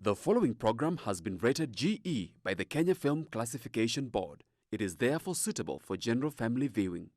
The following program has been rated GE by the Kenya Film Classification Board. It is therefore suitable for general family viewing.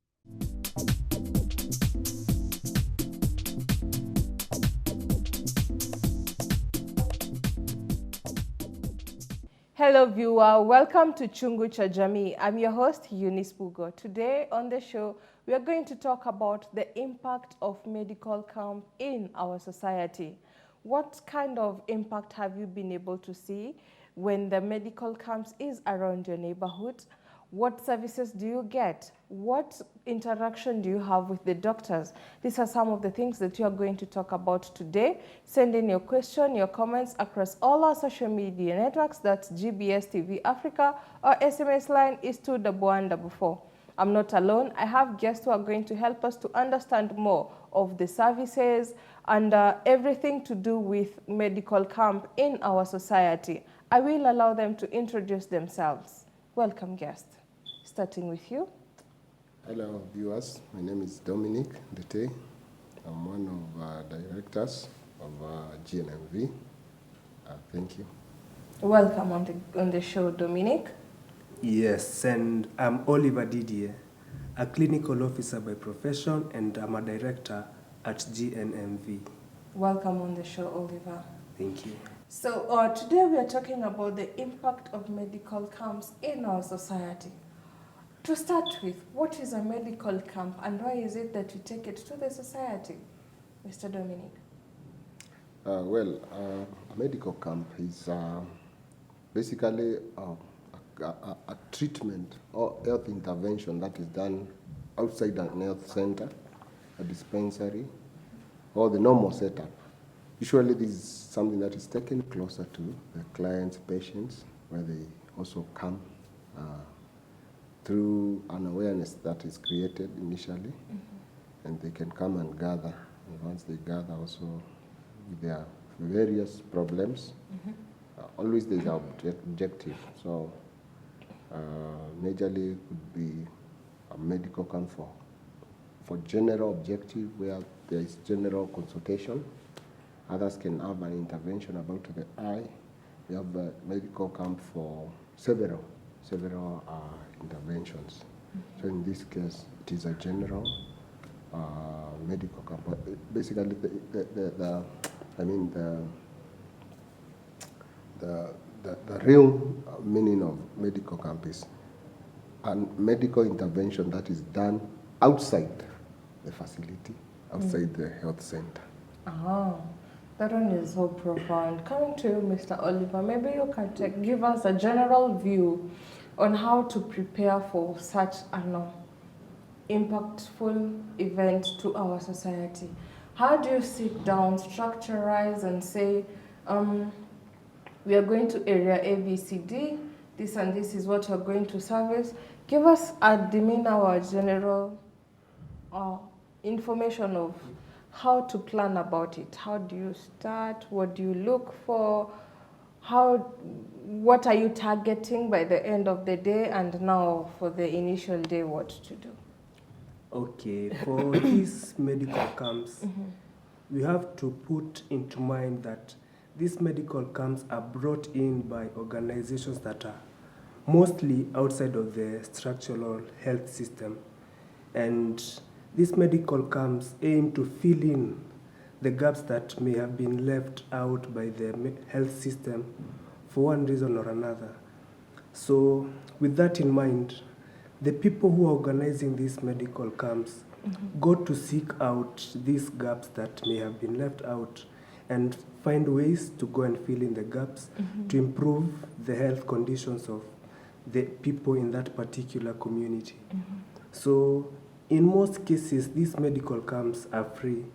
Hello viewer, welcome to Chungu cha Jamii. I'm your host Eunice Bugo. Today on the show, we are going to talk about the impact of medical camp in our society. What kind of impact have you been able to see when the medical camps is around your neighborhood? What services do you get? What interaction do you have with the doctors? These are some of the things that you are going to talk about today. Send in your question, your comments across all our social media networks. That's GBS TV Africa. Our SMS line is 21144. I'm not alone. I have guests who are going to help us to understand more of the services and everything to do with medical camp in our society. I will allow them to introduce themselves. Welcome, guests. Starting with you. Hello, viewers. My name is Dominic Ndete. I'm one of directors of GNMV. Thank you. Welcome on the show, Dominic. Yes, and I'm Oliver Didier, a clinical officer by profession, and I'm a director at GNMV. Welcome on the show, Oliver. Thank you. So today we are talking about the impact of medical camps in our society. To start with, what is a medical camp and why is it that you take it to the society? Mr. Dominic. A medical camp is basically a treatment or health intervention that is done outside an health center, a dispensary, or the normal setup. Usually this is something that is taken closer to the client's patients, where they also come through an awareness that is created initially, and they can come and gather. And once they gather also with their various problems, always there's an objective. So majorly could be a medical camp for general objective where there is general consultation. Others can have an intervention about the eye. We have a medical camp for several interventions. So in this case, it is a general medical camp. But basically, the real meaning of medical camp is a medical intervention that is done outside the facility, outside the health center. That one is so profound. Coming to you, Mr. Oliver, maybe you can give us a general view on how to prepare for such an impactful event to our society. How do you sit down, structurize, and say, we are going to area A, B, C, D, this and this is what we're going to service? Give us a demeanor or a general information of how to plan about it. How do you start? What do you look for? What are you targeting by the end of the day? And now for the initial day, what to do? Okay, for these medical camps, we have to put into mind that these medical camps are brought in by organizations that are mostly outside of the structural health system. And these medical camps aim to fill in the gaps that may have been left out by the health system for one reason or another. So with that in mind, the people who are organizing these medical camps go to seek out these gaps that may have been left out and find ways to go and fill in the gaps to improve the health conditions of the people in that particular community. So in most cases, these medical camps are free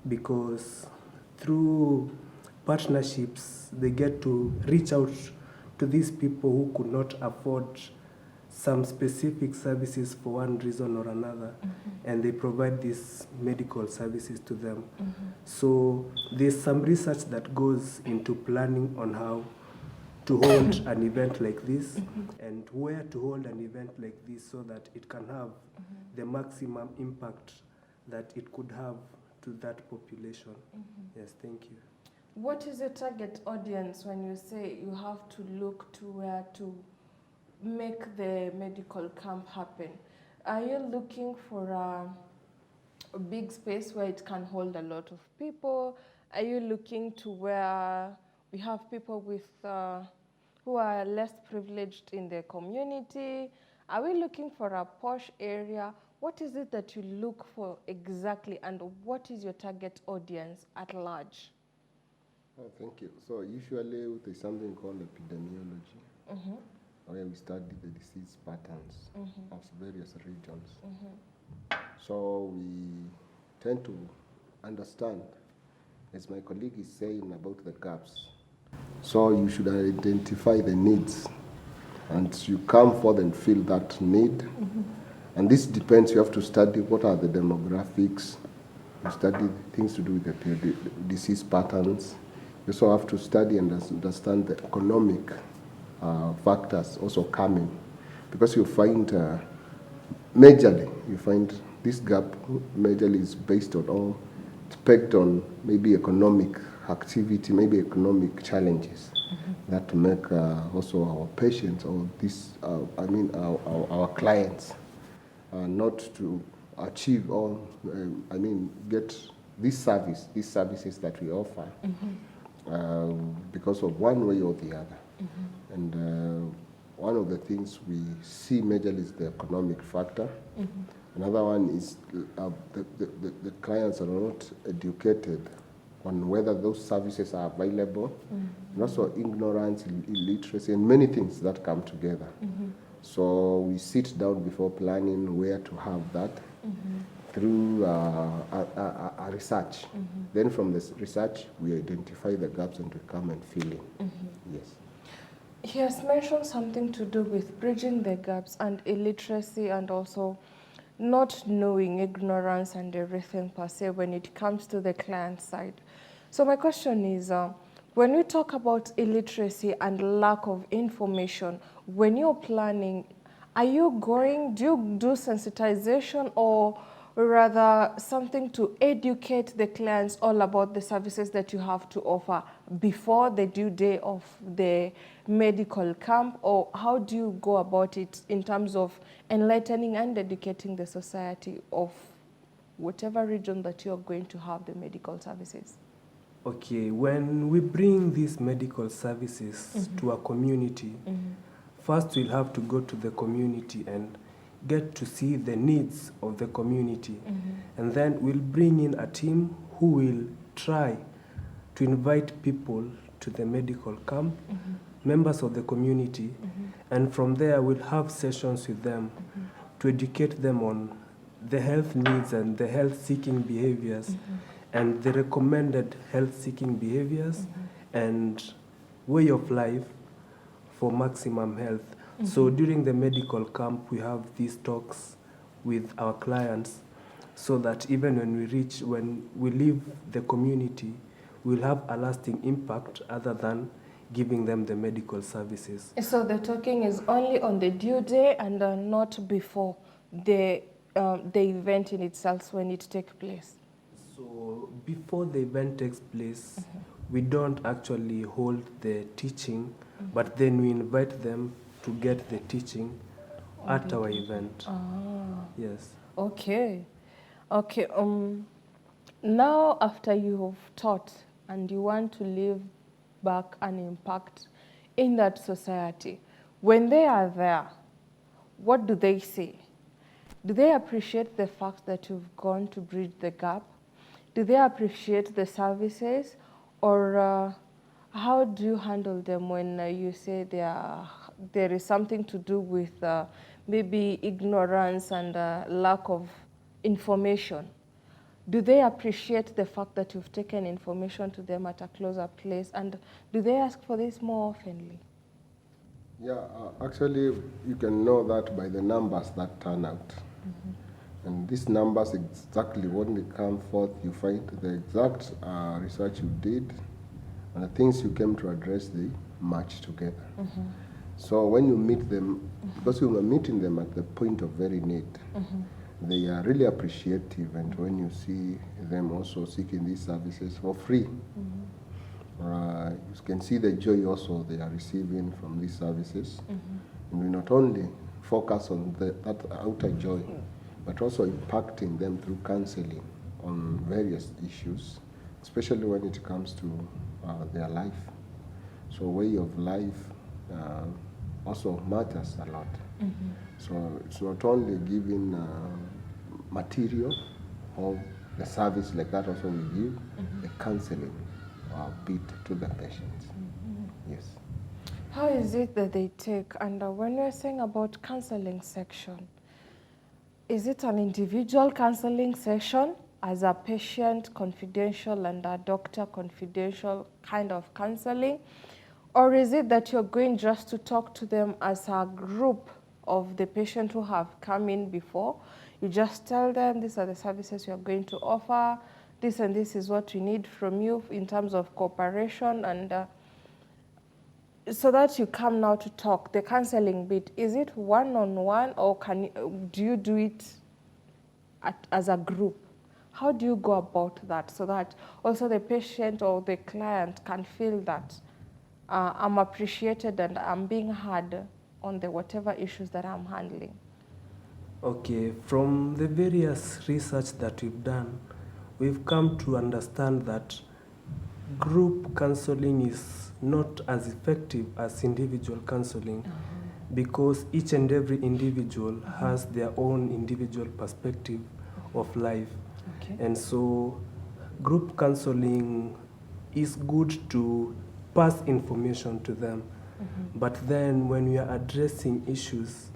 because through partnerships, they get to reach out to these people who could not afford some specific services for one reason or another, and they provide these medical services to them. So there's some research that goes into planning on how to hold an event like this and where to hold an event like this so that it can have the maximum impact that it could have to that population. Yes, thank you. What is your target audience when you say you have to look to where to make the medical camp happen? Are you looking for a big space where it can hold a lot of people? Are you looking to where we have people with who are less privileged in the community? Are we looking for a posh area? What is it that you look for exactly, and what is your target audience at large? Oh, thank you. So usually there's something called epidemiology, where we study the disease patterns of various regions. So we tend to understand, as my colleague is saying, about the gaps. So you should identify the needs, and you come forth and fill that need. And this depends, you have to study what are the demographics, you study things to do with the disease patterns. You also have to study and understand the economic factors also coming, because you find majorly, you find this gap majorly is based on or spec on maybe economic activity, maybe economic challenges that make also our patients or this, our clients not to achieve or, get this service, these services that we offer because of one way or the other. And one of the things we see majorly is the economic factor. Another one is the clients are not educated on whether those services are available, and also ignorance, illiteracy, and many things that come together. So we sit down before planning where to have that through a research. Then from this research, we identify the gaps and we come and fill in. Yes. He has mentioned something to do with bridging the gaps and illiteracy, and also not knowing, ignorance and everything per se when it comes to the client side. So my question is, when we talk about illiteracy and lack of information, when you're planning, do you do sensitization, or rather something to educate the clients all about the services that you have to offer before the due day of the medical camp? Or how do you go about it in terms of enlightening and educating the society of whatever region that you're going to have the medical services? Okay, when we bring these medical services to a community, first we'll have to go to the community and get to see the needs of the community. And then we'll bring in a team who will try to invite people to the medical camp, members of the community, and from there we'll have sessions with them to educate them on the health needs and the health-seeking behaviors and the recommended health-seeking behaviors and way of life for maximum health. So during the medical camp, we have these talks with our clients so that even when we leave the community, we'll have a lasting impact other than giving them the medical services. So the talking is only on the due day and not before the event in itself when it takes place? So before the event takes place, we don't actually hold the teaching, but then we invite them to get the teaching at our event. Yes. Okay. Okay. Now, after you have taught and you want to leave back an impact in that society, when they are there, what do they say? Do they appreciate the fact that you've gone to bridge the gap? Do they appreciate the services? Or how do you handle them when you say there is something to do with maybe ignorance and lack of information? Do they appreciate the fact that you've taken information to them at a closer place? And do they ask for this more oftenly? Yeah, actually, you can know that by the numbers that turn out. And these numbers exactly, when they come forth, you find the exact research you did and the things you came to address, they match together. So when you meet them, because you are meeting them at the point of very need, they are really appreciative. And when you see them also seeking these services for free, You can see the joy also they are receiving from these services. And we not only focus on that outer joy, but also impacting them through counseling on various issues, especially when it comes to their life. So way of life also matters a lot. So it's not only giving material or the service like that, also we give the counseling bit to the patients. Yes. How is it that they take, and when you're saying about counseling section, is it an individual counseling session as a patient confidential and a doctor confidential kind of counseling? Or is it that you're going just to talk to them as a group of the patient who have come in before? You just tell them these are the services you're going to offer, this and this is what we need from you in terms of cooperation, and so that you come now to talk, the counseling bit, is it one-on-one or do you do it as a group? How do you go about that so that also the patient or the client can feel that I'm appreciated and I'm being heard on the whatever issues that I'm handling? Okay, from the various research that we've done, we've come to understand that group counseling is not as effective as individual counseling because each and every individual has their own individual perspective of life. Okay. And so group counseling is good to pass information to them. But then when we are addressing issues,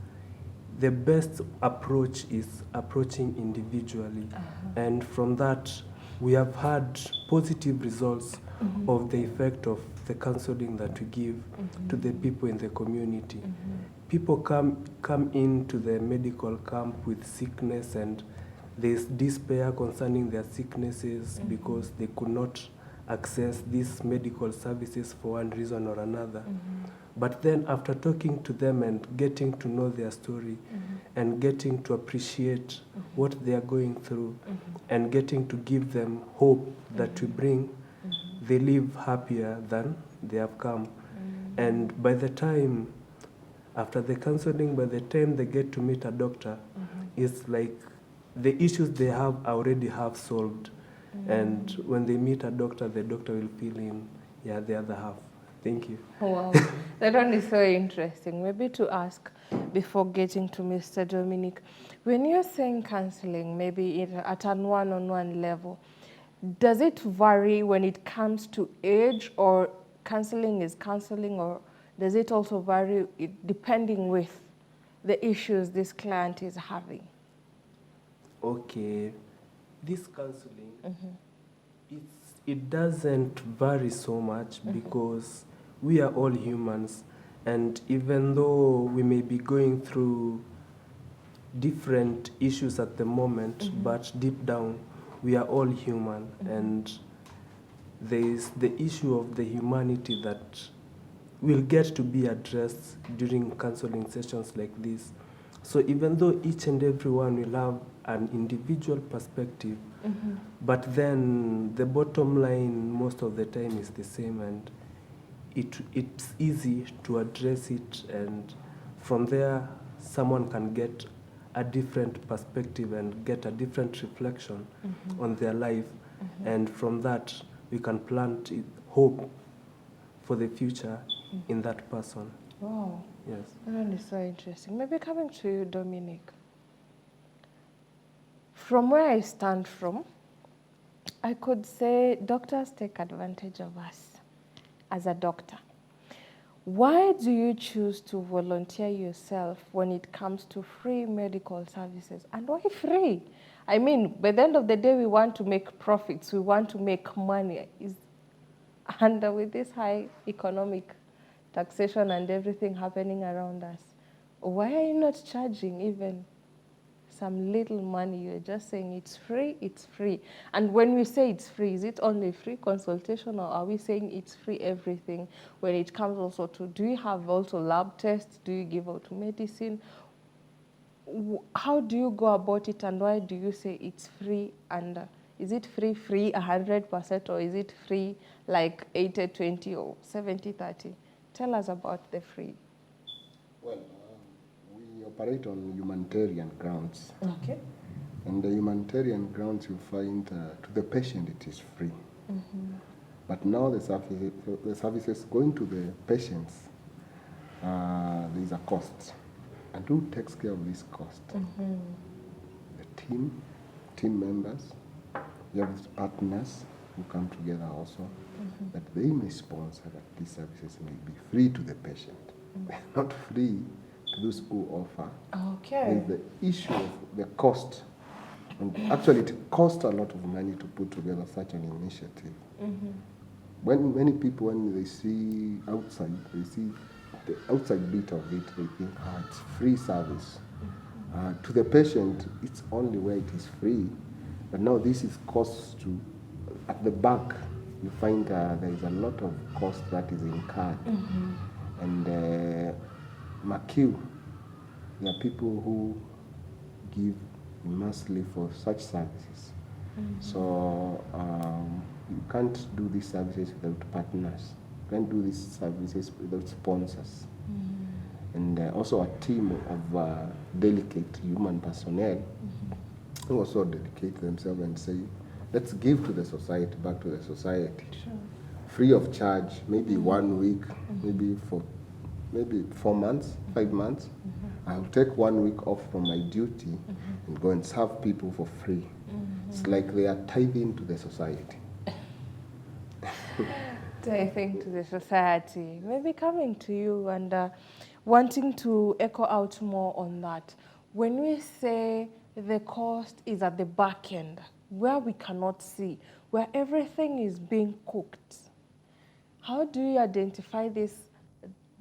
the best approach is approaching individually. And from that, we have had positive results of the effect of the counseling that we give to the people in the community. People come into the medical camp with sickness, and there's despair concerning their sicknesses because they could not access these medical services for one reason or another. But then after talking to them and getting to know their story and getting to appreciate what they are going through and getting to give them hope that we bring, they live happier than they have come. And by the time, after the counseling, by the time they get to meet a doctor, it's like the issues they have already have solved. And when they meet a doctor, the doctor will fill in, the other half. Thank you. Wow, that one is so interesting. Maybe to ask before getting to Mr. Dominic, when you're saying counseling, maybe at a one-on-one level, does it vary when it comes to age, or counseling is counseling, or does it also vary depending with the issues this client is having? Okay, this counseling, it doesn't vary so much because we are all humans, and even though we may be going through different issues at the moment, but deep down we are all human, and there is the issue of the humanity that will get to be addressed during counseling sessions like this. So even though each and every one will have an individual perspective, but then the bottom line most of the time is the same, and it's easy to address it, and from there someone can get a different perspective and get a different reflection on their life, and from that we can plant hope for the future in that person. Wow. Yes. That is so interesting. Maybe coming to you, Dominic. From where I stand from, I could say doctors take advantage of us as a doctor. Why do you choose to volunteer yourself when it comes to free medical services? And why free? I mean, by the end of the day, we want to make profits. We want to make money. And with this high economic taxation and everything happening around us, why are you not charging even some little money? You're just saying it's free, it's free. And when we say it's free, is it only free consultation, or are we saying it's free everything when it comes also to, do you have also lab tests? Do you give out medicine? How do you go about it, and why do you say it's free and Is it free 100%, or is it free like 80-20 or 70-30? Tell us about the free. Well, we operate on humanitarian grounds. Okay. And the humanitarian grounds, you find to the patient it is free. But now the services going to the patients, there is a cost. And who takes care of this cost? The team members, you have partners who come together also, that they may sponsor that these services may be free to the patient. They're not free to those who offer. Okay. There's the issue of the cost. And actually, it costs a lot of money to put together such an initiative. When many people, when they see outside, they see the outside bit of it, they think, it's free service. To the patient, it's only where it is free. But now this is costs to, at the back, you find there is a lot of cost that is incurred. And McHugh, there are people who give immensely for such services. So you can't do these services without partners. You can't do these services without sponsors. And also a team of delicate human personnel who also dedicate themselves and say, let's give to the society, back to the society. Free of charge, maybe 1 week, maybe 4 months, 5 months. I'll take 1 week off from my duty and go and serve people for free. It's like they are tithing to the society. Tithing to the society. Maybe coming to you and wanting to echo out more on that. When we say the cost is at the back end, where we cannot see, where everything is being cooked, how do you identify these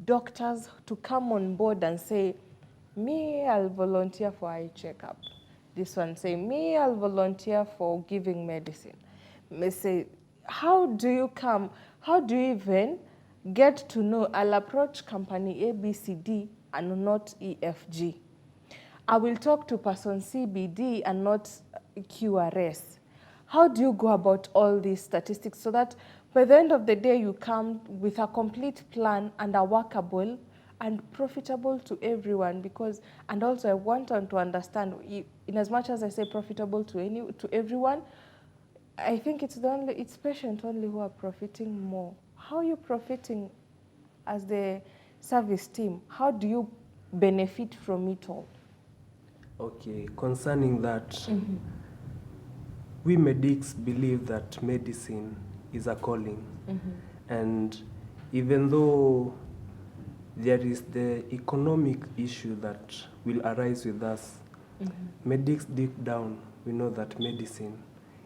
doctors to come on board and say, me, I'll volunteer for eye checkup. This one say, me, I'll volunteer for giving medicine. May say, how do you come, how do you even get to know I'll approach company ABCD and not EFG? I will talk to person CBD and not QRS. How do you go about all these statistics so that by the end of the day you come with a complete plan and a workable and profitable to everyone? Because, and also I want them to understand, in as much as I say profitable to everyone, I think it's patient only who are profiting more. How are you profiting as the service team? How do you benefit from it all? Okay, concerning that, we medics believe that medicine is a calling. And even though there is the economic issue that will arise with us, medics deep down, we know that medicine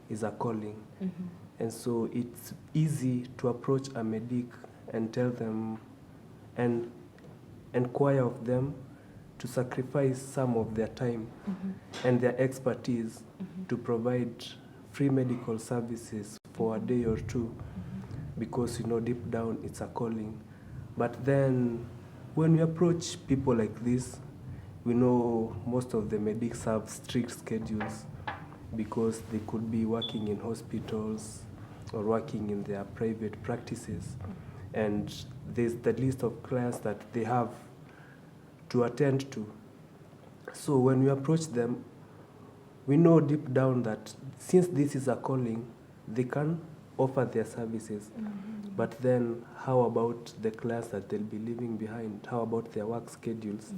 is a calling. And so it's easy to approach a medic and tell them and inquire of them to sacrifice some of their time and their expertise to provide free medical services for a day or two, because deep down it's a calling. But then when we approach people like this, we know most of the medics have strict schedules because they could be working in hospitals or working in their private practices, and there's the list of clients that they have to attend to. So when we approach them, we know deep down that since this is a calling, they can offer their services. But then how about the clients that they'll be leaving behind? How about their work schedules?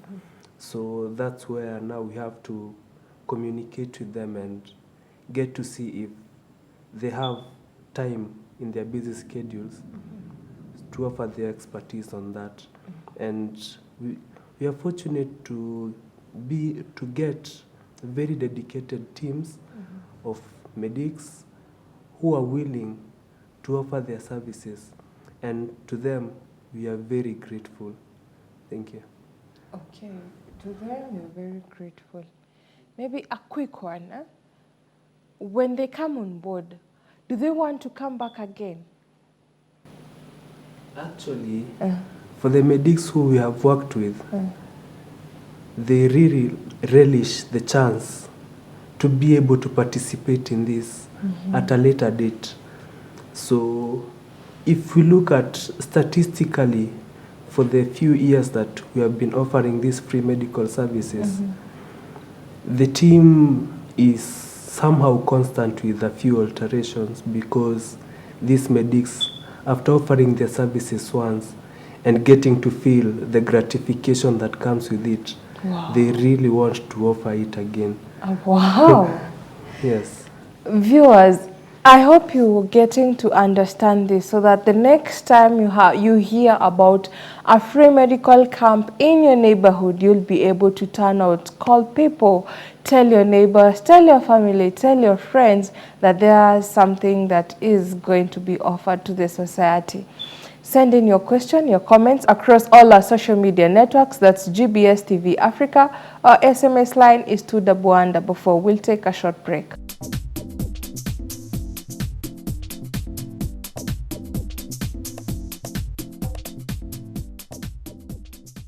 So that's where now we have to communicate with them and get to see if they have time in their busy schedules to offer their expertise on that. And we are fortunate to get very dedicated teams of medics who are willing to offer their services, and to them we are very grateful. Thank you. Okay, to them we're very grateful. Maybe a quick one. When they come on board, do they want to come back again? Actually, for the medics who we have worked with, they really relish the chance to be able to participate in this at a later date. So if we look at statistically for the few years that we have been offering these free medical services, the team is somehow constant with a few alterations, because these medics, after offering their services once and getting to feel the gratification that comes with it, they really want to offer it again. Wow. Yes. Viewers, I hope you're getting to understand this, so that the next time you hear about a free medical camp in your neighborhood, you'll be able to turn out, call people, tell your neighbors, tell your family, tell your friends that there's something that is going to be offered to the society. Send in your question, your comments across all our social media networks. That's GBS TV Africa. Our SMS line is 21144. We'll take a short break.